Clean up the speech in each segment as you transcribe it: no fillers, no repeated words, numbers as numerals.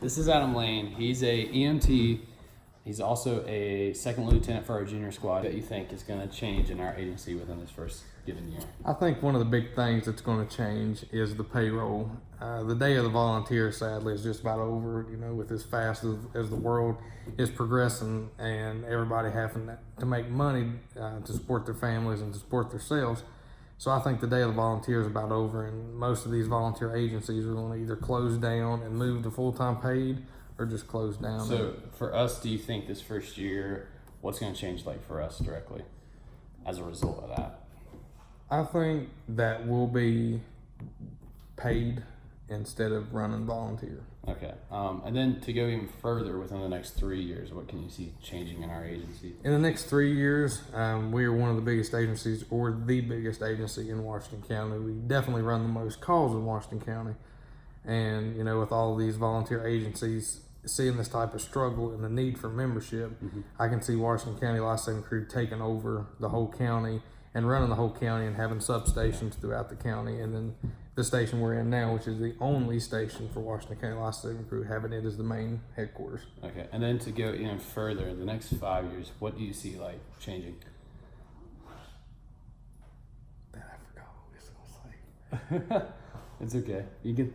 This is Adam Lane. He's a EMT. He's also a second lieutenant for our junior squad. That you think is going to change in our agency within this first given year? I think one of the big things that's going to change is the payroll. The day of the volunteer, sadly, is just about over. You know, with as fast as the world is progressing and everybody having to make money to support their families and to support themselves. So I think the day of the volunteer is about over, and most of these volunteer agencies are going to either close down and move to full-time paid, or just close down. So for us, do you think this first year, what's going to change like for us directly as a result of that? I think that will be paid instead of running volunteer. Okay. And then to go even further within the next 3 years, what can you see changing in our agency? In the next 3 years, we are one of the biggest agencies, or the biggest agency in Washington County. We definitely run the most calls in Washington County. And, you know, with all of these volunteer agencies seeing this type of struggle and the need for membership, I can see Washington County Lifesaving Crew taking over the whole county and running the whole county and having substations throughout the county. And then the station we're in now, which is the only station for Washington County Lifesaving Crew, having it as the main headquarters. Okay. And then to go even further, the next 5 years, what do you see like changing? I forgot what we was going to say. It's okay. You can,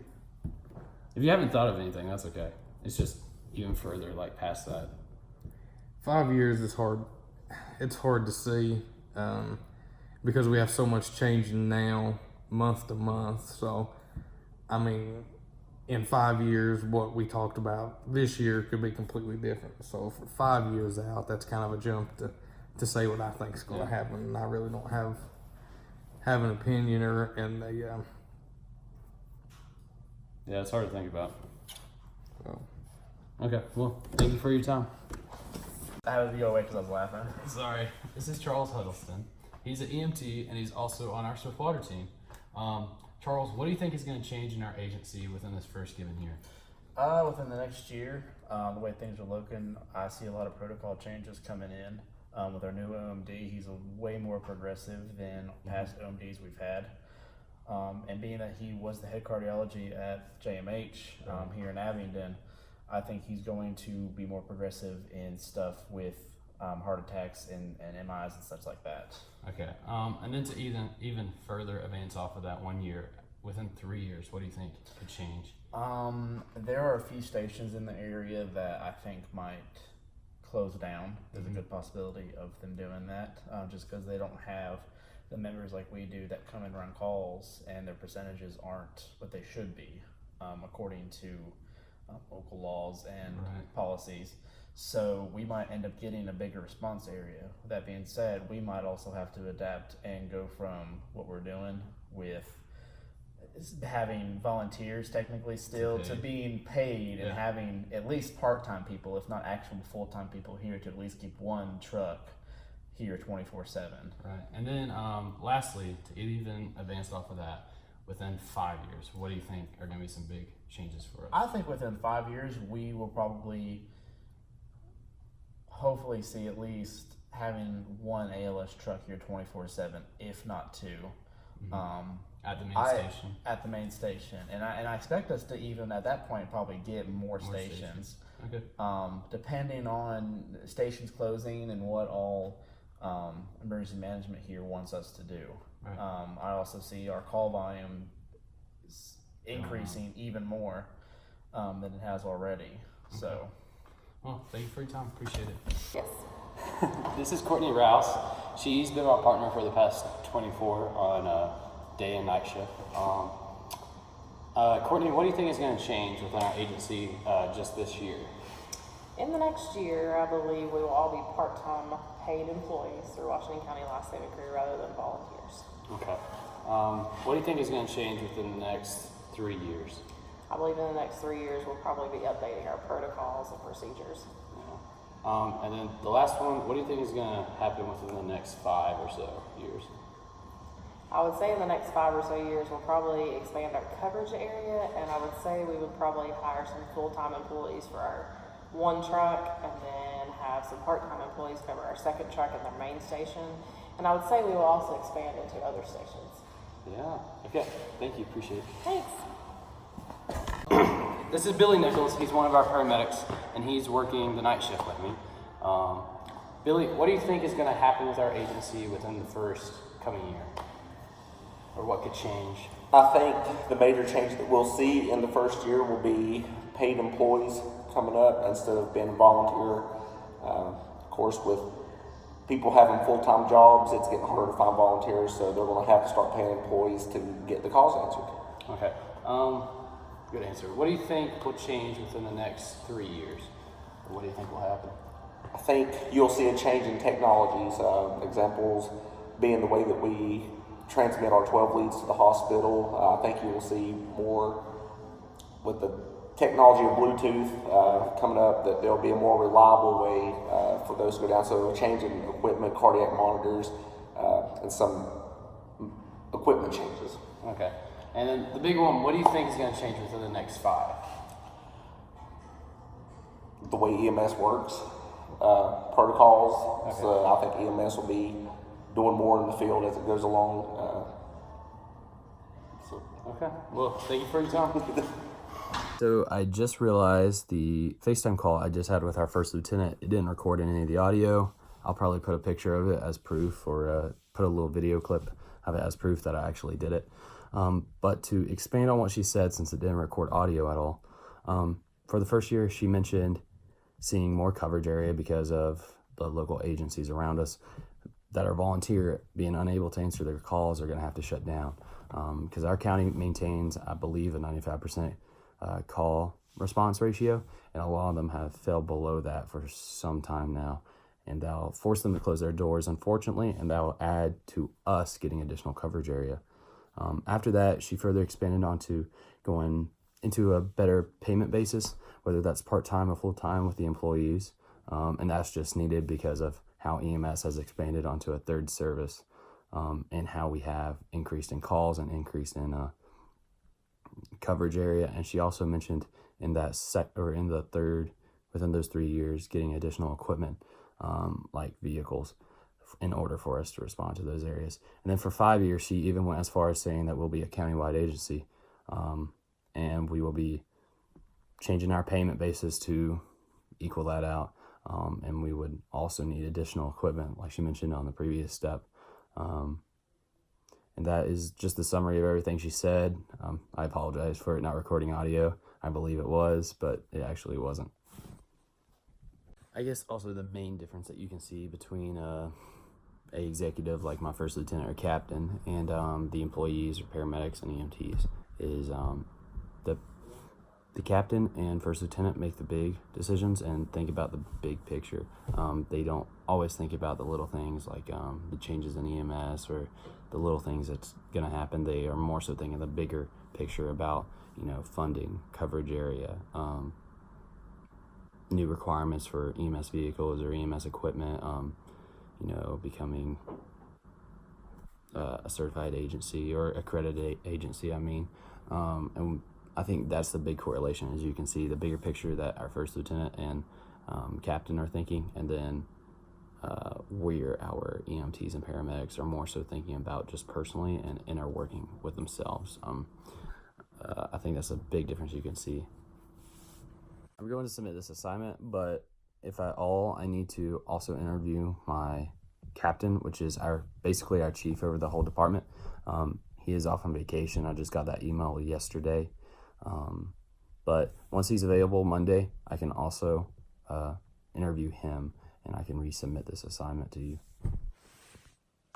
if you haven't thought of anything, that's okay. It's just even further, like past that. 5 years is hard. It's hard to see because we have so much changing now, month to month. So, I mean, in 5 years, what we talked about this year could be completely different. So, for 5 years out, that's kind of a jump to say what I think is going to happen. And I really don't have an opinion or in the. Yeah, it's hard to think about. So. Okay, well, thank you for your time. I had to go away because I was laughing. Sorry. This is Charles Huddleston. He's an EMT and he's also on our swift water team. Charles, what do you think is going to change in our agency within this first given year? Within the next year, the way things are looking, I see a lot of protocol changes coming in. With our new OMD, he's way more progressive than past OMDs we've had. And being that he was the head cardiology at JMH here in Abingdon, I think he's going to be more progressive in stuff with heart attacks and MIs and such like that. Okay. And then to even further advance off of that 1 year, within 3 years, what do you think could change? There are a few stations in the area that I think might close down. There's a good possibility of them doing that, just because they don't have the members like we do that come and run calls, and their percentages aren't what they should be, according to local laws and policies. So we might end up getting a bigger response area. With that being said, we might also have to adapt and go from what we're doing with having volunteers technically still to being paid and having at least part-time people, if not actual full-time people here, to at least keep one truck here 24/7. Right. And then lastly, to even advance off of that, within 5 years, what do you think are going to be some big changes for us? I think within 5 years, we will probably hopefully see at least having one ALS truck here 24/7, if not two. At the main station. At the main station. And I expect us to even at that point probably get more stations. Okay. Depending on stations closing and what all emergency management here wants us to do. Right. I also see our call volume increasing even more than it has already. Okay. So, well, thank you for your time. Appreciate it. Yes. This is Courtney Rouse. She's been our partner for the past 24 on day and night shift. Courtney, what do you think is going to change within our agency just this year? In the next year, I believe we will all be part-time paid employees through Washington County Lifesaving Crew rather than volunteers. Okay. What do you think is going to change within the next 3 years? I believe in the next 3 years, we'll probably be updating our protocols and procedures. Yeah. And then the last one, what do you think is going to happen within the next 5 or so years? I would say in the next 5 or so years, we'll probably expand our coverage area, and I would say we would probably hire some full-time employees for our one truck, and then have some part-time employees cover our second truck at their main station. And I would say we will also expand into other stations. Yeah. Okay. Thank you. Appreciate it. Thanks. This is Billy Nichols. He's one of our paramedics, and he's working the night shift with me. Billy, what do you think is going to happen with our agency within the first coming year? Or what could change? I think the major change that we'll see in the first year will be paid employees coming up instead of being volunteer. Of course, with people having full-time jobs, it's getting harder to find volunteers, so they're going to have to start paying employees to get the calls answered. Okay. Good answer. What do you think will change within the next 3 years? Or what do you think will happen? I think you'll see a change in technologies. Examples being the way that we transmit our 12 leads to the hospital. I think you will see more with the technology of Bluetooth coming up, that there'll be a more reliable way for those to go down. So a change in equipment, cardiac monitors, and some equipment changes. Okay. And then the big one, what do you think is going to change within the next 5? The way EMS works, protocols. Okay. So I think EMS will be doing more in the field as it goes along. Okay. Well, thank you for your time. So I just realized the FaceTime call I just had with our first lieutenant, it didn't record any of the audio. I'll probably put a picture of it as proof, or put a little video clip of it as proof that I actually did it. But to expand on what she said, since it didn't record audio at all, for the first year, she mentioned seeing more coverage area because of the local agencies around us that are volunteer being unable to answer their calls are going to have to shut down. Because our county maintains, I believe, a 95% call response ratio, and a lot of them have fell below that for some time now, and that'll force them to close their doors, unfortunately, and that will add to us getting additional coverage area. After that, she further expanded onto going into a better payment basis, whether that's part-time or full-time with the employees, and that's just needed because of how EMS has expanded onto a third service, and how we have increased in calls and increased in coverage area. And she also mentioned in that within those 3 years, getting additional equipment, like vehicles, in order for us to respond to those areas. And then for 5 years, she even went as far as saying that we'll be a countywide agency, and we will be changing our payment basis to equal that out. And we would also need additional equipment, like she mentioned on the previous step. And that is just the summary of everything she said. I apologize for it not recording audio. I believe it was, but it actually wasn't. I guess also the main difference that you can see between a executive like my first lieutenant or captain and the employees or paramedics and EMTs is the captain and first lieutenant make the big decisions and think about the big picture. They don't always think about the little things like the changes in EMS or the little things that's going to happen. They are more so thinking the bigger picture about, funding, coverage area, new requirements for EMS vehicles or EMS equipment, becoming a certified agency or accredited agency, and I think that's the big correlation. As you can see, the bigger picture that our first lieutenant and captain are thinking, and then where our EMTs and paramedics are more so thinking about just personally and are working with themselves. I think that's a big difference you can see. I'm going to submit this assignment, but if at all, I need to also interview my captain, which is basically our chief over the whole department. He is off on vacation. I just got that email yesterday. But once he's available Monday, I can also interview him, and I can resubmit this assignment to you.